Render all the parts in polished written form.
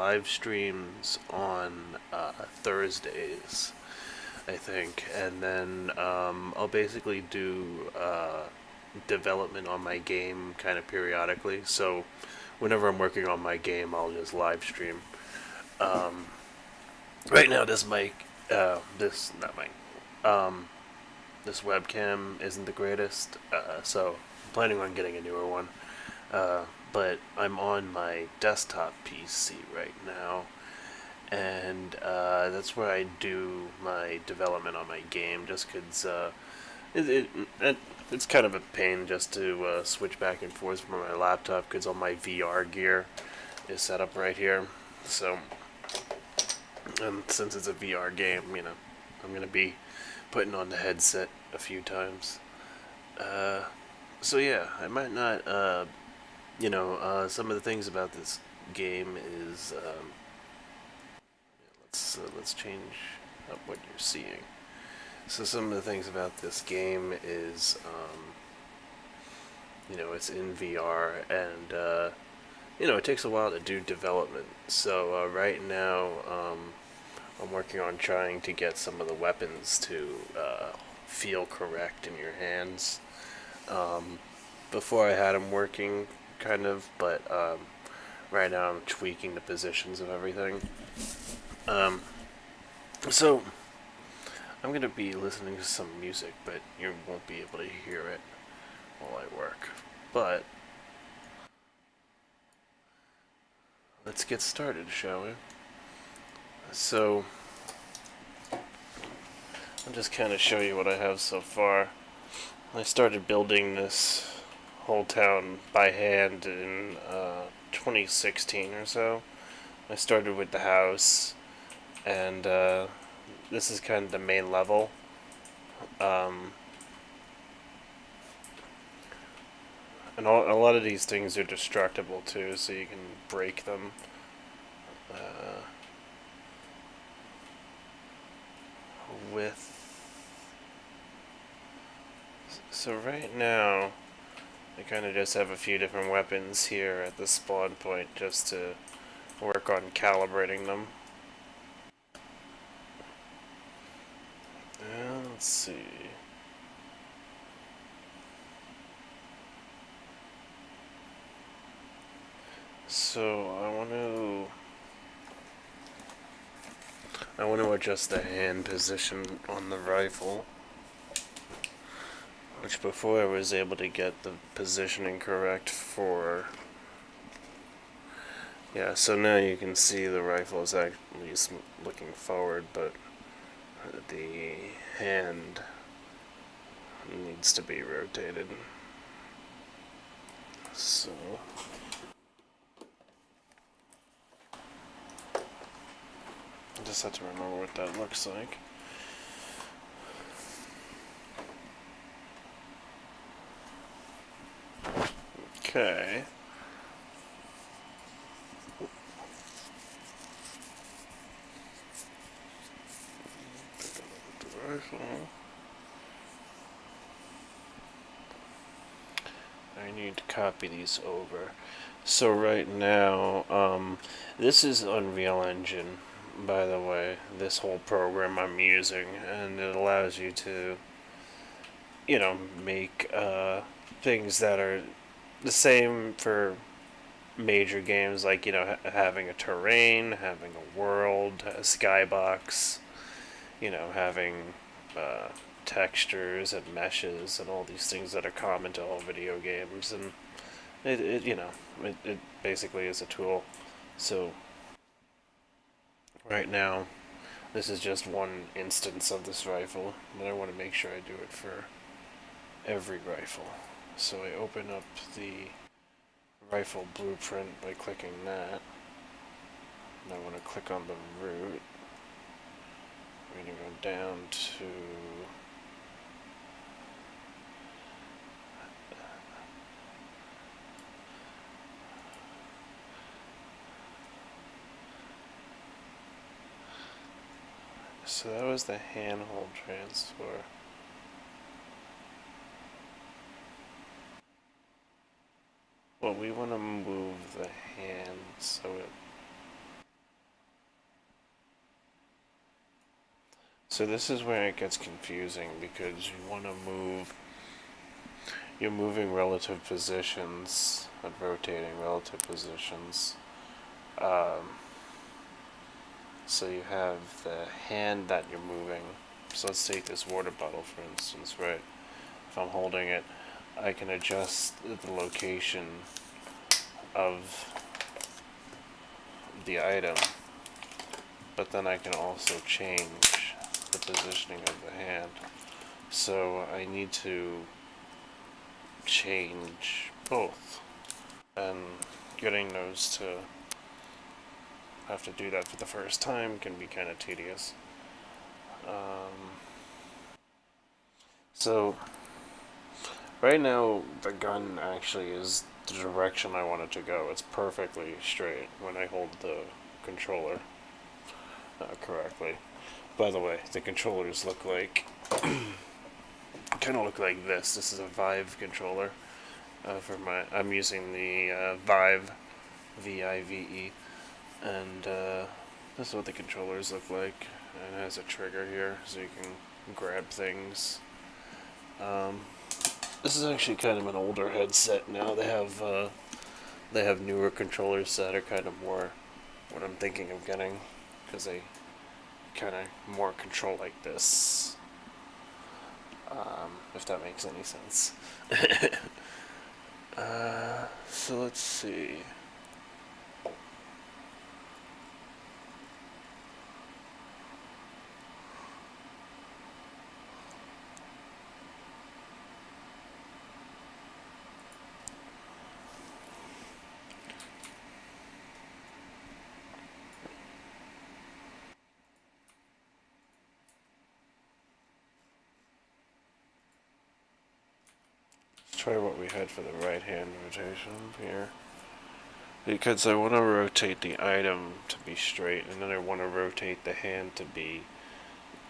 live streams on Thursdays, I think, and then I'll basically do development on my game kind of periodically. So whenever I'm working on my game, I'll just live stream. Um, right now, this mic, this not mic, um, this webcam isn't the greatest, so I'm planning on getting a newer one. Uh, but I'm on my desktop PC right now, and that's where I do my development on my game. Just because it, it, it it's kind of a pain just to switch back and forth from my laptop because all my VR gear is set up right here. So, and since it's a VR game, I'm gonna be putting on the headset a few times. Uh, so yeah, I might not. Some of the things about this game is let's change up what you're seeing. So some of the things about this game is it's in VR and it takes a while to do development. So right now I'm working on trying to get some of the weapons to feel correct in your hands. Um, Before I had them working, kind of, but right now I'm tweaking the positions of everything. Um, so I'm gonna be listening to some music, but you won't be able to hear it while I work. But let's get started, shall we? So I'll just kind of show you what I have so far. I started building this whole town by hand in 2016 or so. I started with the house, and this is kind of the main level. Um, and a lot of these things are destructible too, so you can break them. Uh, with So right now, I kind of just have a few different weapons here at the spawn point just to work on calibrating them. Let's see. So I want to adjust the hand position on the rifle, which before I was able to get the positioning correct for. Yeah, so now you can see the rifle is actually looking forward, but the hand needs to be rotated. So I just have to remember what that looks like. Okay. I need to copy these over. So right now, this is Unreal Engine, by the way, this whole program I'm using, and it allows you to, make things that are the same for major games, like, having a terrain, having a world, a skybox, having textures and meshes and all these things that are common to all video games, and it basically is a tool. So right now, this is just one instance of this rifle, but I want to make sure I do it for every rifle. So I open up the rifle blueprint by clicking that. And I want to click on the root. We're going to go down to so that was the handhold transfer. Well, we want to move the hand so it So this is where it gets confusing because you're moving relative positions and rotating relative positions. Um, so you have the hand that you're moving. So let's take this water bottle for instance, right? If I'm holding it, I can adjust the location of the item, but then I can also change the positioning of the hand. So I need to change both, and getting those to have to do that for the first time can be kind of tedious. So right now the gun actually is the direction I want it to go. It's perfectly straight when I hold the controller correctly. By the way, the controllers look like kind of look like this. This is a Vive controller for my. I'm using the Vive, VIVE, and this is what the controllers look like. And it has a trigger here, so you can grab things. Um, this is actually kind of an older headset now. They have newer controllers that are kind of more what I'm thinking of getting, because they kind of more control like this. If that makes any sense. So let's see. Let's try what we had for the right hand rotation here. Because I want to rotate the item to be straight, and then I want to rotate the hand to be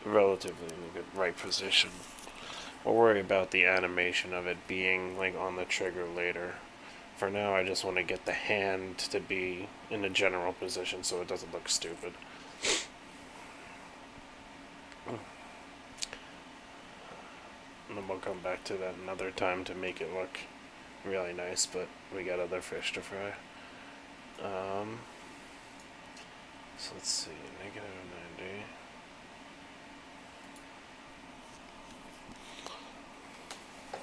relatively in the good right position. We'll worry about the animation of it being like on the trigger later. For now, I just want to get the hand to be in a general position so it doesn't look stupid. And then we'll come back to that another time to make it look really nice, but we got other fish to fry. So let's see, negative 90.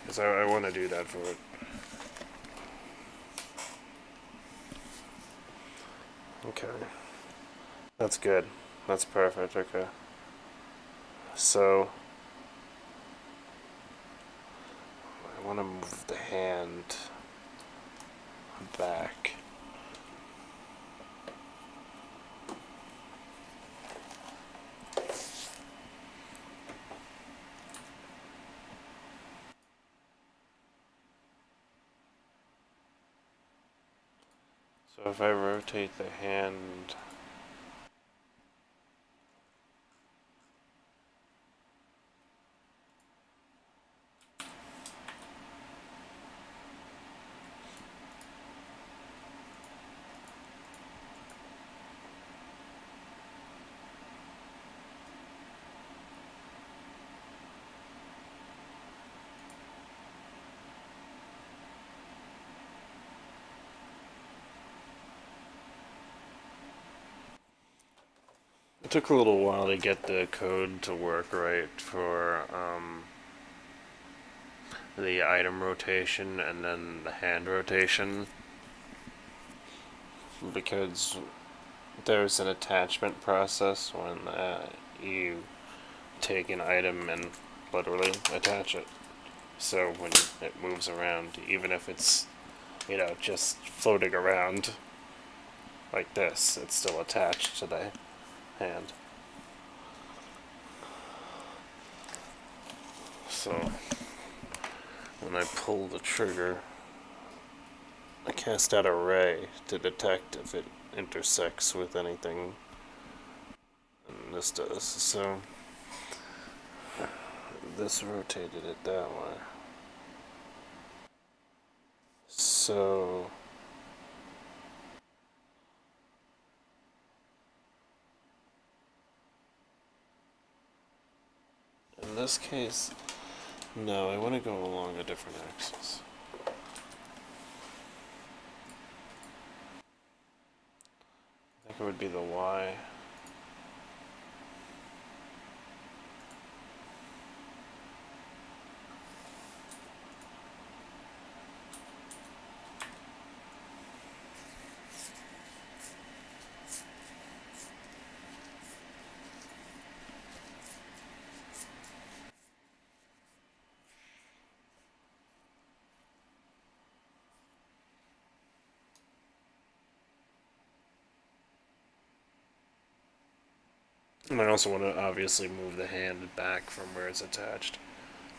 Because I want to do that for it. Okay. That's good. That's perfect, okay. So, I want to move the hand back. So if I rotate the hand it took a little while to get the code to work right for the item rotation and then the hand rotation, because there's an attachment process when you take an item and literally attach it. So when it moves around, even if it's, just floating around like this, it's still attached to the hand. So when I pull the trigger, I cast out a ray to detect if it intersects with anything, and this does. So this rotated it that way. So in this case, no, I want to go along a different axis. I think it would be the Y. And I also want to obviously move the hand back from where it's attached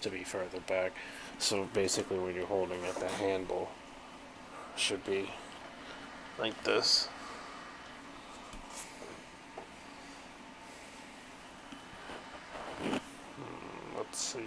to be further back. So basically when you're holding it, the handle should be like this. Let's see.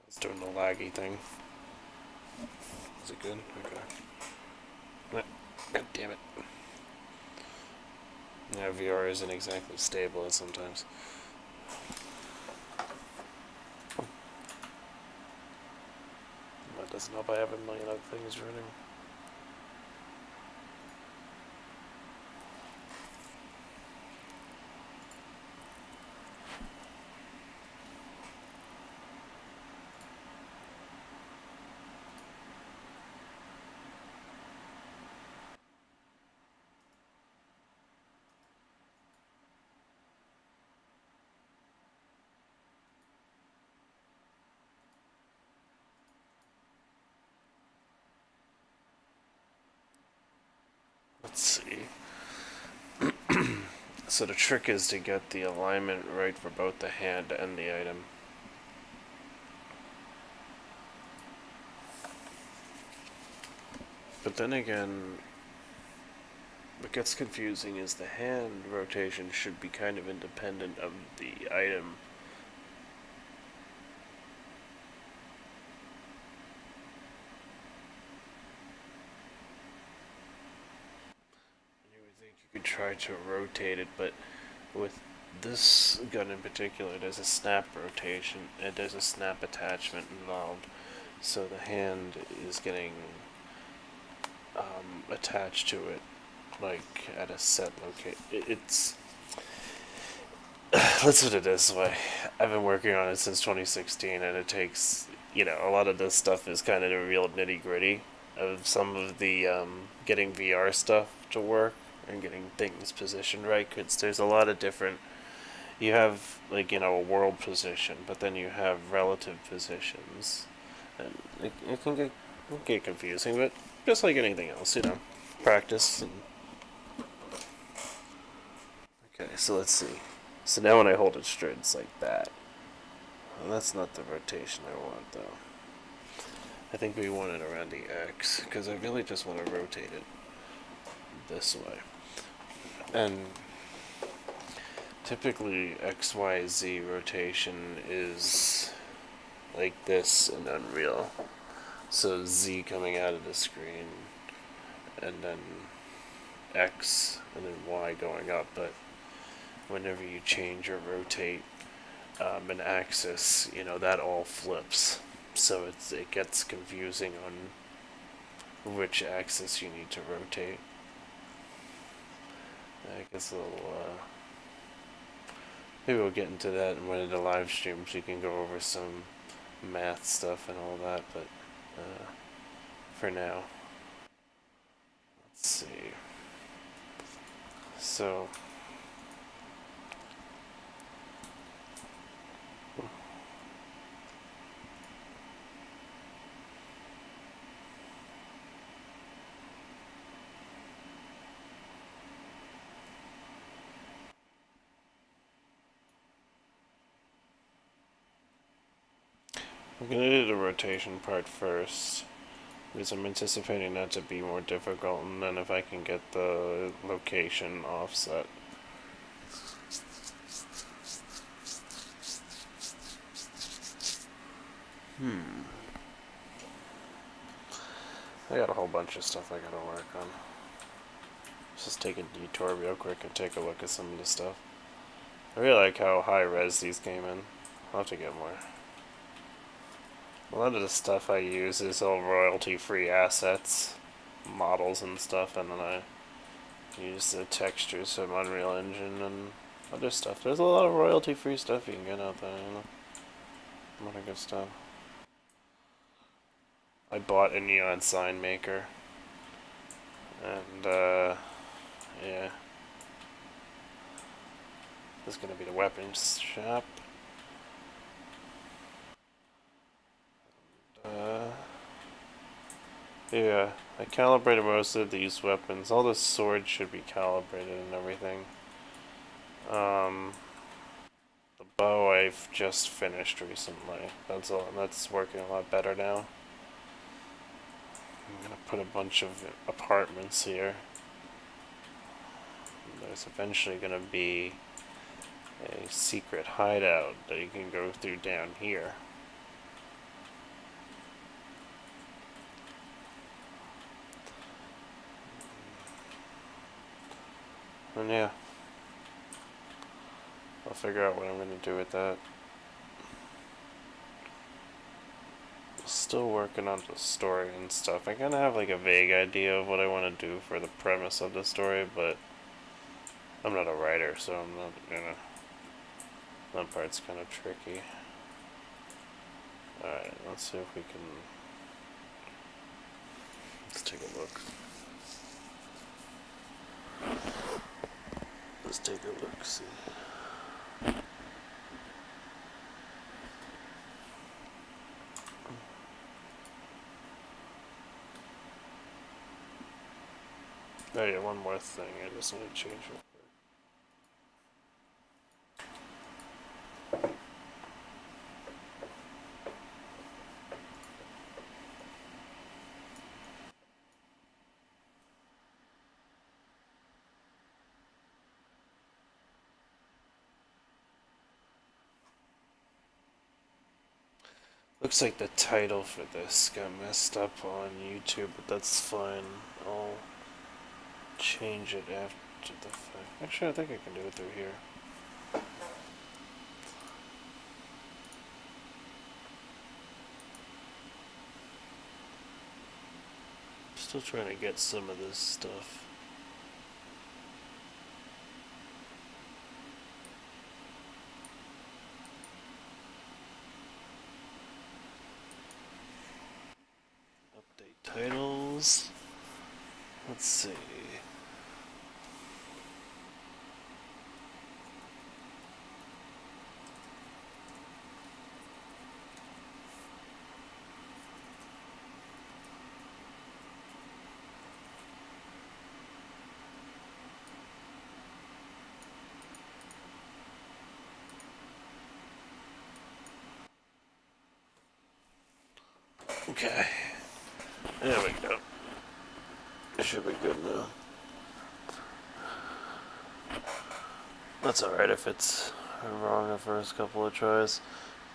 It's doing the laggy thing. Is it good? Okay. God damn it. Yeah, VR isn't exactly stable sometimes. That doesn't help I have a million other things running. Let's see. So the trick is to get the alignment right for both the hand and the item. But then again, what gets confusing is the hand rotation should be kind of independent of the item. You would think you could try to rotate it, but with this gun in particular, there's a snap rotation, and there's a snap attachment involved. So the hand is getting attached to it, like at a set location. It's let's put it this way: I've been working on it since 2016, and it takes a lot of this stuff is kind of the real nitty gritty of some of the getting VR stuff to work and getting things positioned right. Because there's a lot of different. You have a world position, but then you have relative positions, and it can get confusing. But just like anything else, practice. Okay, so let's see. So now when I hold it straight, it's like that. Well, that's not the rotation I want, though. I think we want it around the X, because I really just want to rotate it this way. And typically XYZ rotation is like this in Unreal. So Z coming out of the screen, and then X, and then Y going up. But whenever you change or rotate an axis, that all flips. So it gets confusing on which axis you need to rotate. I guess a little. Maybe we'll get into that in one of the live streams. We can go over some math stuff and all that, but for now, let's see. So. I'm gonna do the rotation part first, because I'm anticipating that to be more difficult, and then if I can get the location offset. I got a whole bunch of stuff I gotta work on. Let's just take a detour real quick and take a look at some of the stuff. I really like how high res these came in. I'll have to get more. A lot of the stuff I use is all royalty free assets, models and stuff, and then I use the textures from Unreal Engine and other stuff. There's a lot of royalty free stuff you can get out there, you know. A lot of good stuff. I bought a neon sign maker. And, yeah. This is gonna be the weapons shop. Yeah, I calibrated most of these weapons. All the swords should be calibrated and everything. The bow I've just finished recently. That's working a lot better now. I'm gonna put a bunch of apartments here. There's eventually gonna be a secret hideout that you can go through down here. And yeah, I'll figure out what I'm gonna do with that. Still working on the story and stuff. I kind of have like a vague idea of what I want to do for the premise of the story, but I'm not a writer, so I'm not, that part's kind of tricky. Alright, let's see if we can. Let's take a look. Let's take a look, see. Oh yeah, one more thing. I just need to change it. Looks like the title for this got messed up on YouTube, but that's fine. I'll change it after the fact. Actually, I think I can do it through here. Still trying to get some of this stuff. Update titles. Let's see. Okay. There we go. It should be good now. That's alright if it's wrong the first couple of tries.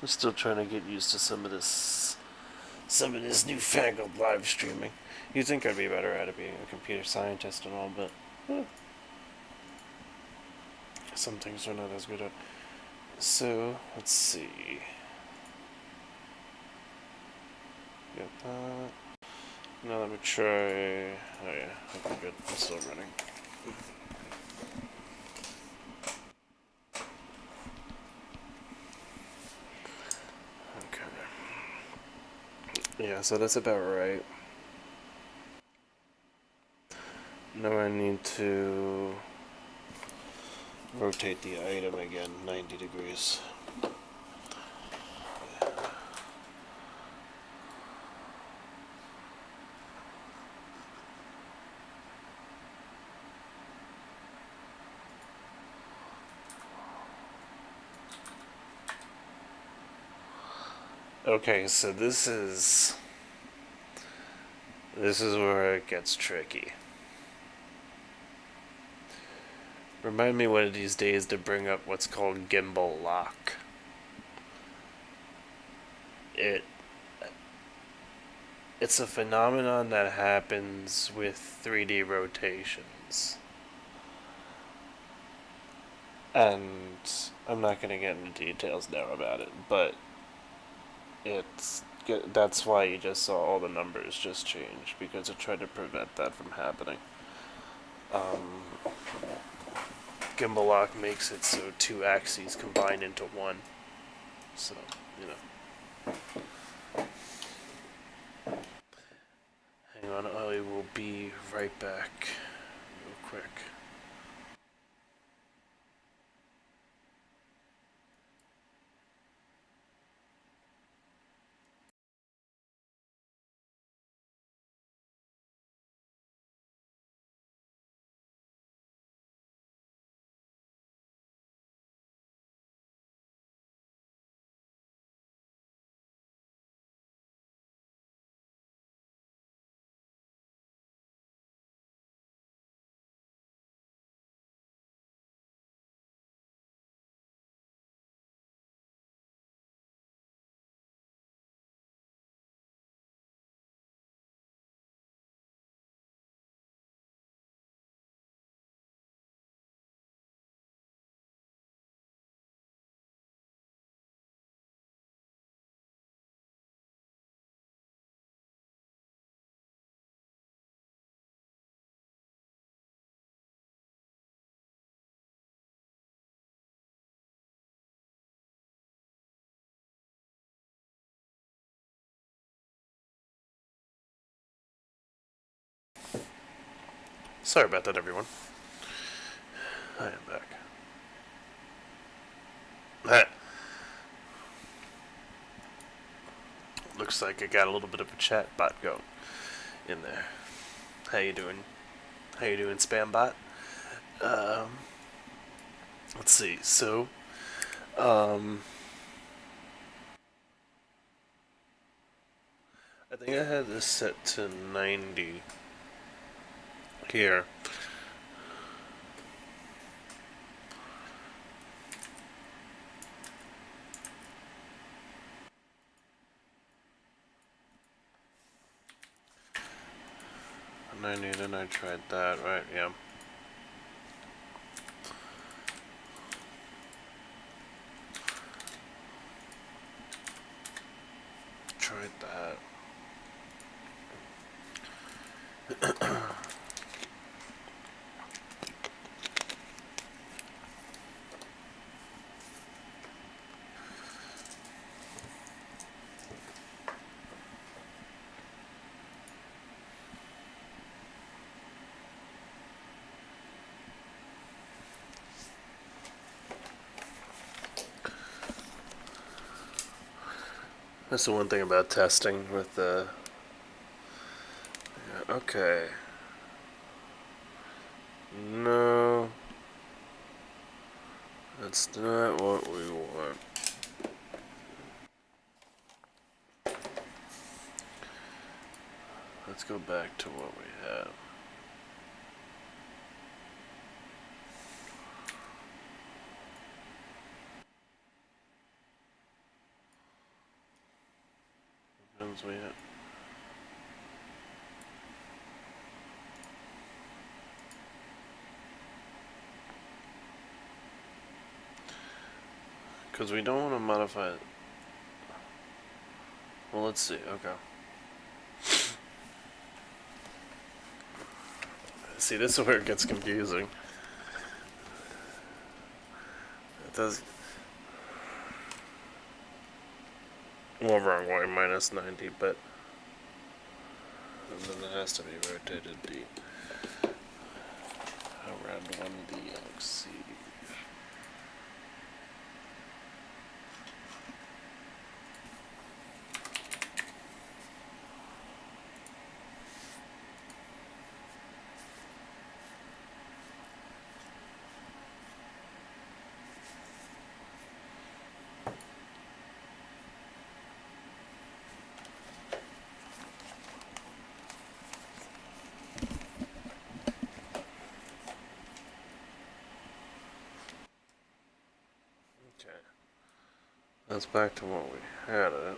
I'm still trying to get used to some of this newfangled live streaming. You'd think I'd be better at it being a computer scientist and all, but some things are not as good at. So, let's see. Get that. Now let me try. Oh yeah, okay, good. I'm still running. Okay. Yeah, so that's about right. Now I need to rotate the item again 90 degrees. Okay, so this is where it gets tricky. Remind me one of these days to bring up what's called gimbal lock. It it's a phenomenon that happens with 3D rotations. And I'm not going to get into details now about it, but it's that's why you just saw all the numbers just change, because it tried to prevent that from happening. Um, Gimbal lock makes it so two axes combine into one. So, you know. Hang on, I will be right back real quick. Sorry about that, everyone. I am back. Looks like I got a little bit of a chat bot going in there. How you doing? How you doing, spam bot? Um, let's see. So, um, I think I had this set to 90 here. Then I tried that, right? Yeah. Tried that. That's the one thing about testing with the. Yeah, okay. No. That's not what we want. Let's go back to what we have. What we have. Because we don't want to modify it. Well, let's see. Okay. See, this is where it gets confusing. It does. Well, wrong way, minus 90, but. And then it has to be rotated around 1DXC. That's back to what we had it.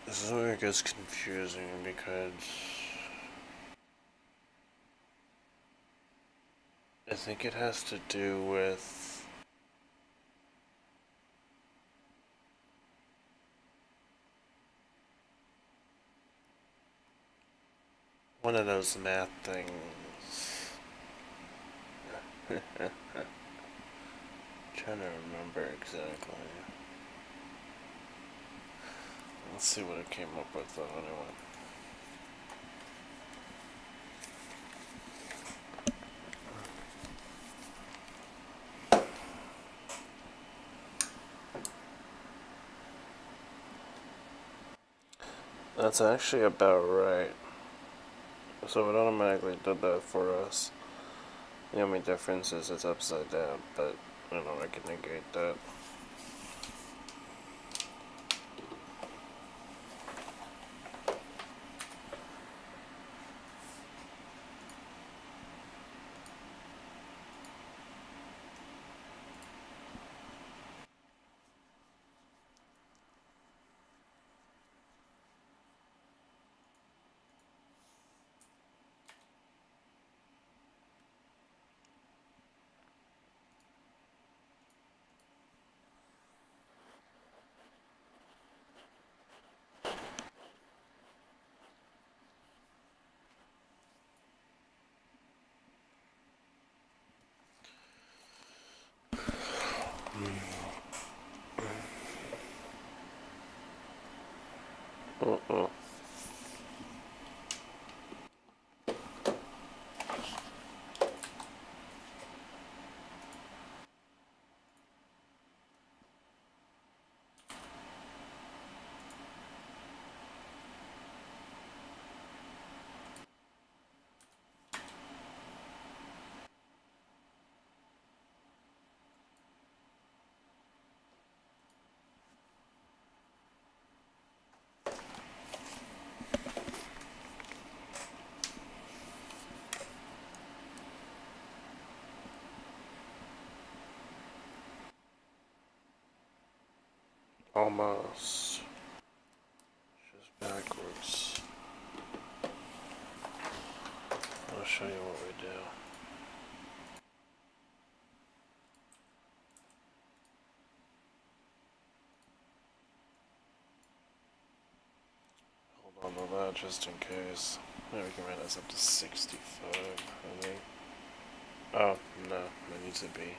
This is where it gets confusing because I think it has to do with one of those math things. Trying to remember exactly. Let's see what it came up with though anyway. That's actually about right. So it automatically did that for us. The only difference is it's upside down, but I don't know, I can negate that. Uh-uh. Almost. Just backwards. I'll show you what we do. Hold on to that just in case. Maybe we can write this up to 65, I think. Oh, no, that needs to be.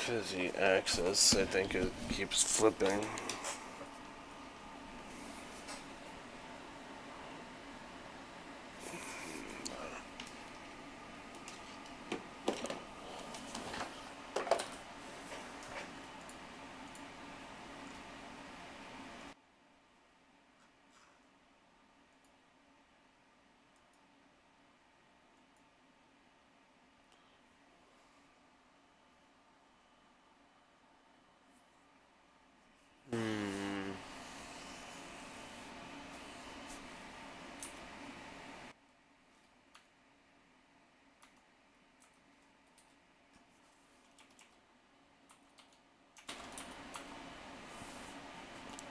Because the axis, I think it keeps flipping. Hmm.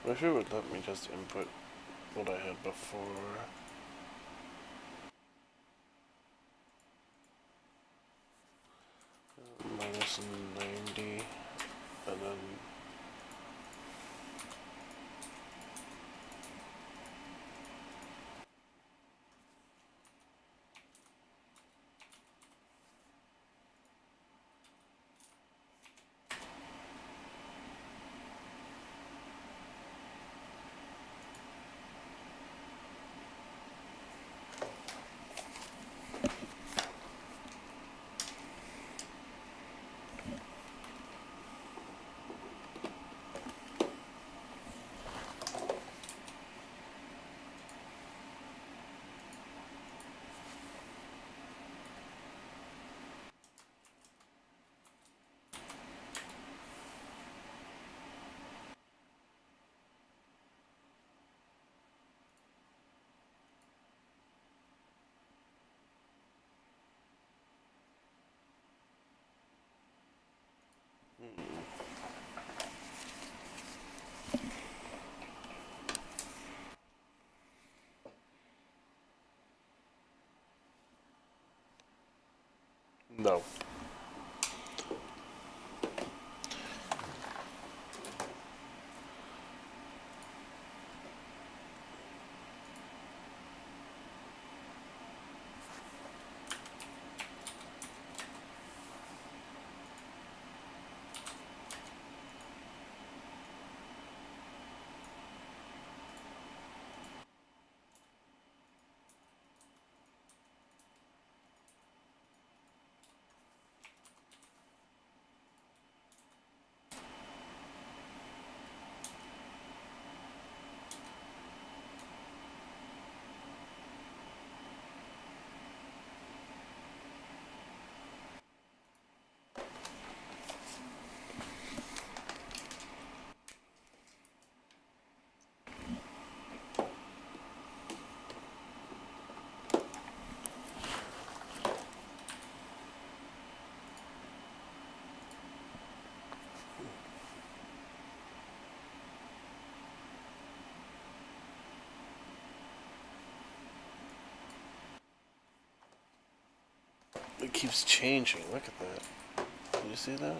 I wish it would let me just input what I had before. Minus 90, and then no. It keeps changing. Look at that. Can you see that?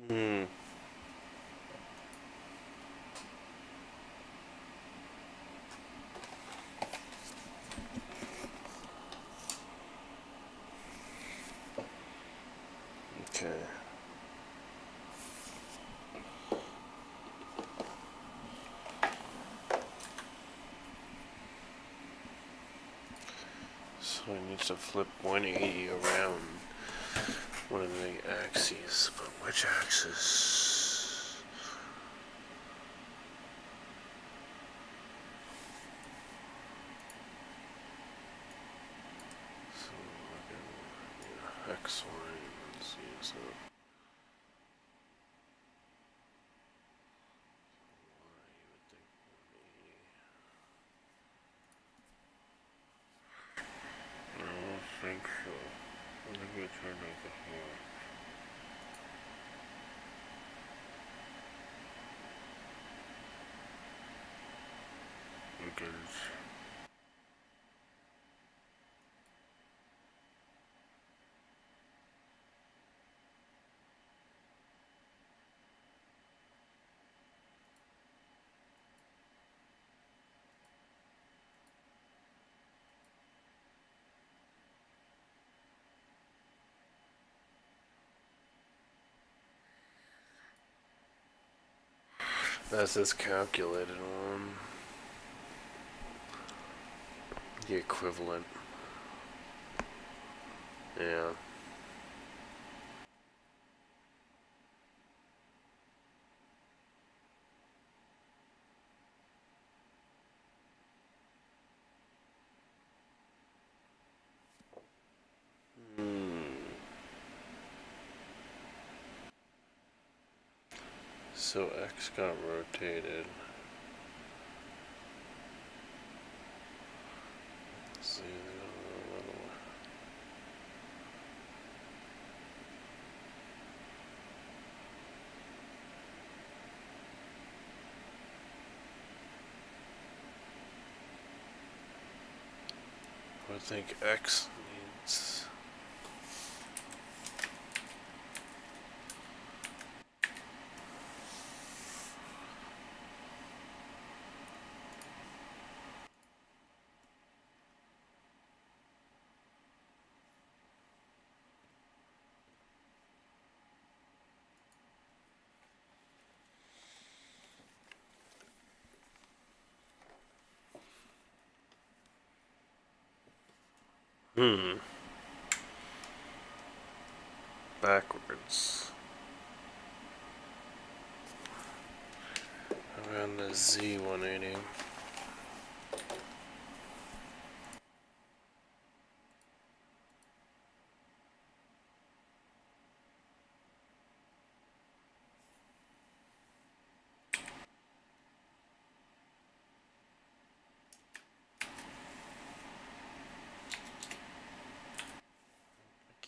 Hmm. Okay. So I need to flip 180 around one of the axes. But which axis? So X, Y, and Z. So I don't think so. I think we turned over here. Because That's this calculated one. The equivalent. Yeah. Hmm. So X got rotated. Let's see. I think X needs. Hmm. Backwards. Around the Z180.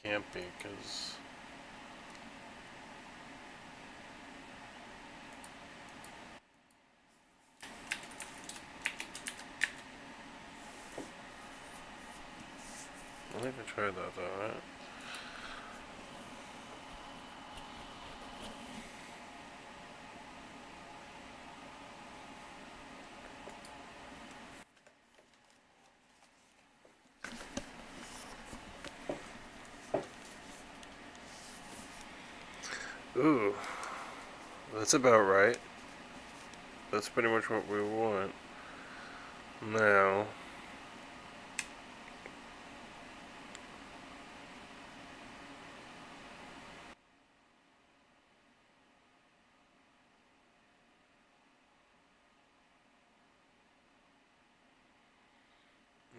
Can't be, because. I think I tried that though, right? Ooh, that's about right. That's pretty much what we want. Now,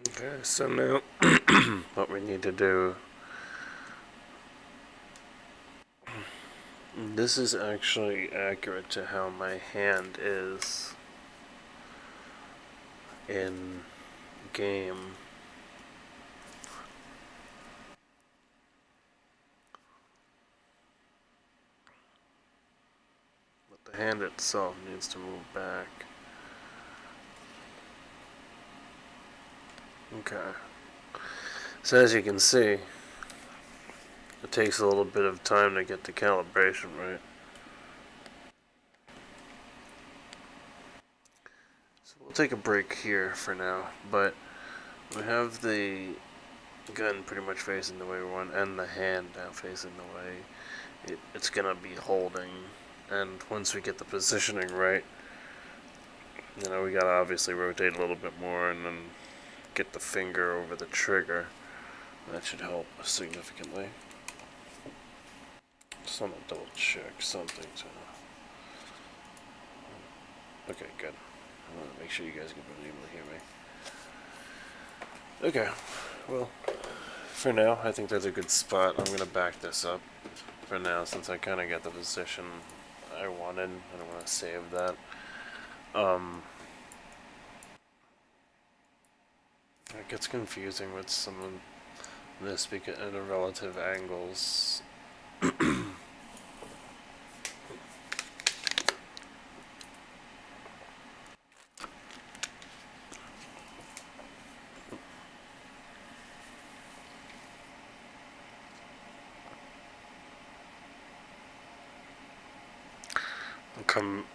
okay, so now what we need to do. This is actually accurate to how my hand is in game. But the hand itself needs to move back. Okay. So as you can see, it takes a little bit of time to get the calibration right. So we'll take a break here for now, but we have the gun pretty much facing the way we want, and the hand now facing the way it's gonna be holding. And once we get the positioning right, we gotta obviously rotate a little bit more and then get the finger over the trigger. That should help significantly. Just want to double check something. Okay, good. I want to make sure you guys can be able to hear me. Okay, well, for now, I think that's a good spot. I'm going to back this up for now since I kind of got the position I wanted. I don't want to save that. It gets confusing with some of this because of the relative angles.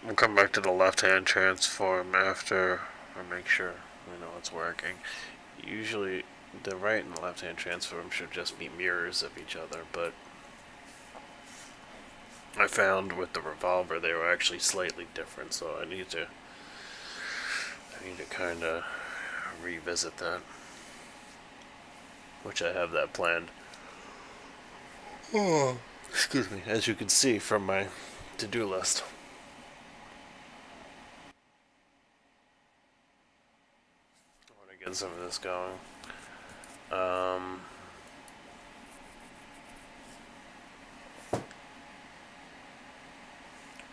We'll come back to the left-hand transform after I make sure we know it's working. Usually, the right and the left-hand transform should just be mirrors of each other, but I found with the revolver they were actually slightly different, so I need to kind of revisit that, which I have that planned. Oh, excuse me, as you can see from my to-do list. I want to get some of this going. Um,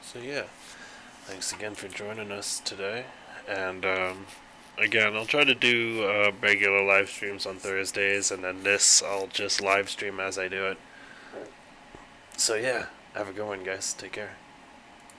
so yeah, thanks again for joining us today, and again, I'll try to do regular live streams on Thursdays, and then this I'll just live stream as I do it. So yeah, have a good one, guys. Take care.